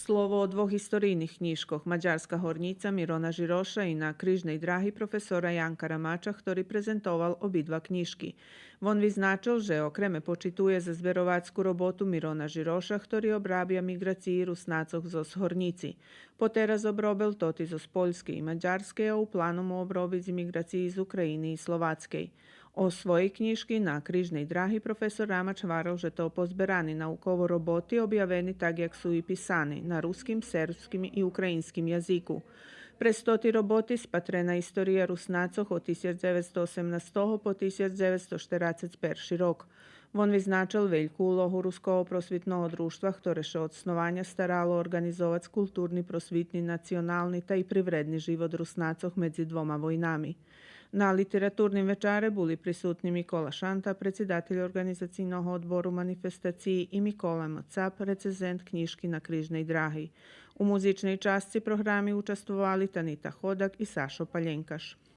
Slovo o dvoch historijnih knjižkoch Maďarská hornica Mirona Žiroša i na križnej drahi profesora Janka Ramača, ktorý prezentoval obidva knjižky. Von vyznačil, že okreme počituje za zverovackú robotu Mirona Žiroša, ktorý obrabia migraciji Rusnacoh zo Hornici. Poteraz obrobil toti zo Poljske i Mađarske, a u planu mu obrobiť migraciji iz Ukrajiny i Slovackej. O svojej knjižki na križnej drahi profesor Ramač varil, že to pozberani naukovo roboti objaveni tak, jak su i pisani, na ruskim, serbskim i ukrajinskim jaziku. Prestoti roboti spatrena istorija Rusnacoh od 1918 po 1941 rok. Von vyznačil veľkú úlohu Ruského prosvitného društva, ktoré še od snovanja staralo organizovať kulturni, prosvitni, nacionalni ta i privredni život Rusnacoh medzi dvoma vojnami. Na literatурnim večare boli prisutni Mikola Šanta, predsjedatelj organizacijnog odboru manifestaciji, i Mikola Macap, recenzent knjižki na križnej drahi. U muzičnej časci programi učestvovali Tanita Hodak i Sašo Paljenkaš.